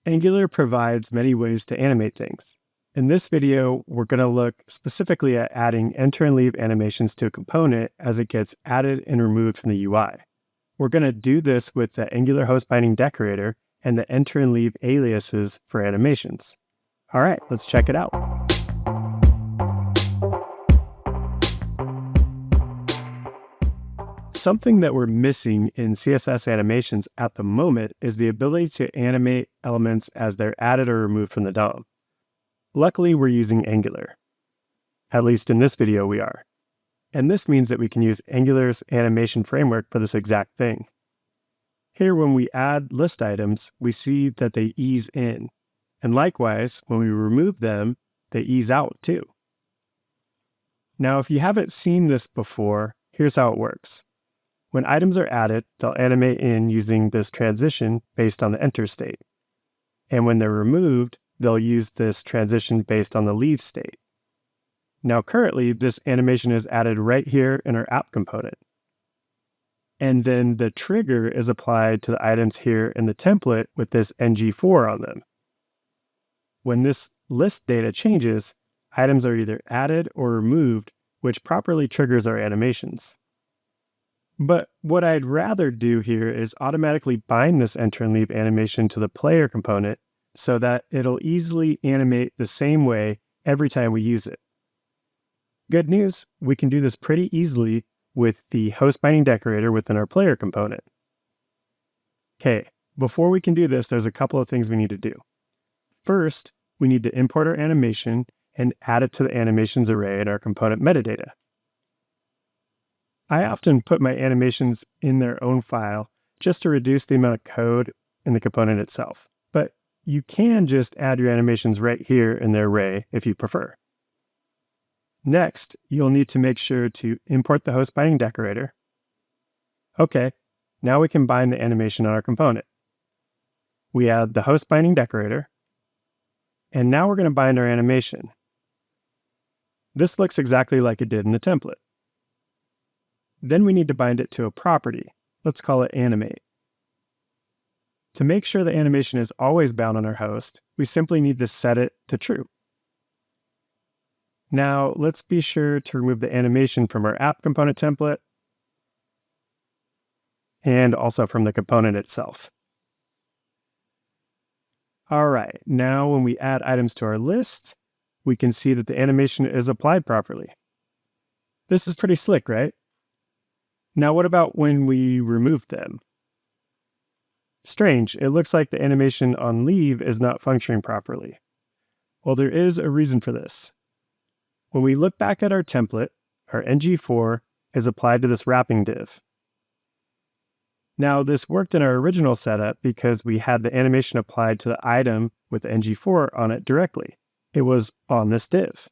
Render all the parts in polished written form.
Angular provides many ways to animate things. In this video, we're going to look specifically at adding enter and leave animations to a component as it gets added and removed from the UI. We're going to do this with the Angular host binding decorator and the enter and leave aliases for animations. All right, let's check it out. Something that we're missing in CSS animations at the moment is the ability to animate elements as they're added or removed from the DOM. Luckily, we're using Angular. At least in this video, we are. And this means that we can use Angular's animation framework for this exact thing. Here, when we add list items, we see that they ease in. And likewise, when we remove them, they ease out too. Now, if you haven't seen this before, here's how it works. When items are added, they'll animate in using this transition based on the enter state. And when they're removed, they'll use this transition based on the leave state. Now currently, this animation is added right here in our app component. And then the trigger is applied to the items here in the template with this ngFor on them. When this list data changes, items are either added or removed, which properly triggers our animations. But what I'd rather do here is automatically bind this enter and leave animation to the player component so that it'll easily animate the same way every time we use it. Good news, we can do this pretty easily with the host binding decorator within our player component. Okay, before we can do this, there's a couple of things we need to do. First, we need to import our animation and add it to the animations array in our component metadata. I often put my animations in their own file just to reduce the amount of code in the component itself. But you can just add your animations right here in the array if you prefer. Next, you'll need to make sure to import the host binding decorator. Okay, now we can bind the animation on our component. We add the host binding decorator, and now we're going to bind our animation. This looks exactly like it did in the template. Then we need to bind it to a property. Let's call it animate. To make sure the animation is always bound on our host, we simply need to set it to true. Now, let's be sure to remove the animation from our app component template and also from the component itself. All right, now when we add items to our list, we can see that the animation is applied properly. This is pretty slick, right? Now, what about when we remove them? Strange, it looks like the animation on leave is not functioning properly. Well, there is a reason for this. When we look back at our template, our ngFor is applied to this wrapping div. Now, this worked in our original setup because we had the animation applied to the item with the ngFor on it directly. It was on this div.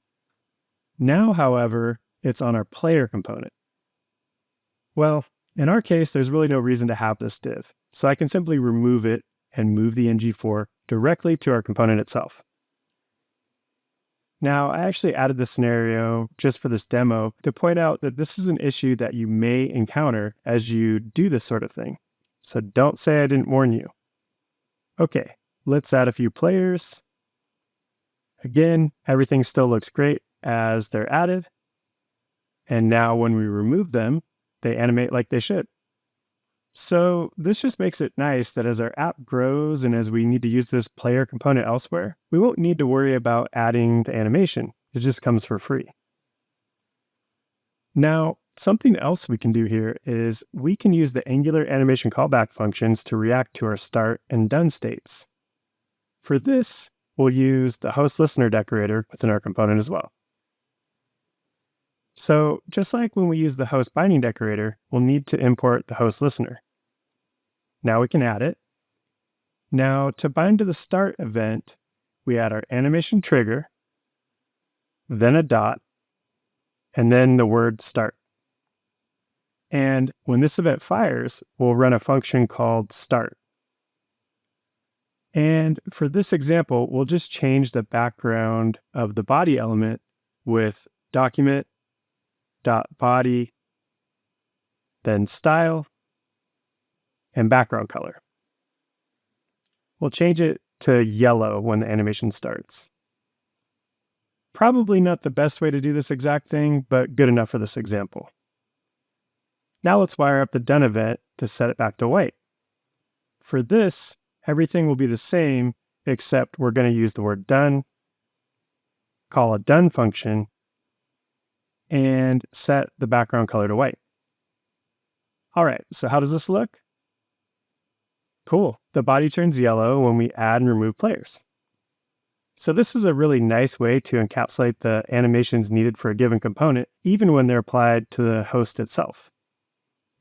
Now, however, it's on our player component. Well, in our case, there's really no reason to have this div, so I can simply remove it and move the ngFor directly to our component itself. Now, I actually added this scenario just for this demo to point out that this is an issue that you may encounter as you do this sort of thing. So don't say I didn't warn you. Okay, let's add a few players. Again, everything still looks great as they're added. And now when we remove them, they animate like they should. So this just makes it nice that as our app grows and as we need to use this player component elsewhere, we won't need to worry about adding the animation. It just comes for free. Now, something else we can do here is we can use the Angular animation callback functions to react to our start and done states. For this, we'll use the host listener decorator within our component as well. So just like when we use the host binding decorator, we'll need to import the host listener. Now we can add it. Now to bind to the start event, we add our animation trigger, then a dot, and then the word start. And when this event fires, we'll run a function called start. And for this example, we'll just change the background of the body element with document.body, then style, and background color. We'll change it to yellow when the animation starts. Probably not the best way to do this exact thing, but good enough for this example. Now let's wire up the done event to set it back to white. For this, everything will be the same, except we're going to use the word done, call a done function, and set the background color to white. All right, so how does this look? Cool. The body turns yellow when we add and remove players. So this is a really nice way to encapsulate the animations needed for a given component, even when they're applied to the host itself.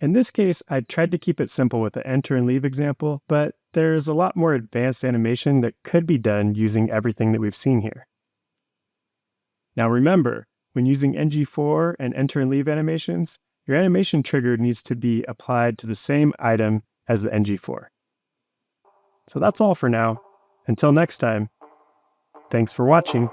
In this case, I tried to keep it simple with the enter and leave example, but there's a lot more advanced animation that could be done using everything that we've seen here. Now remember, when using ngFor and enter and leave animations, your animation trigger needs to be applied to the same item as the ngFor. So that's all for now. Until next time, thanks for watching.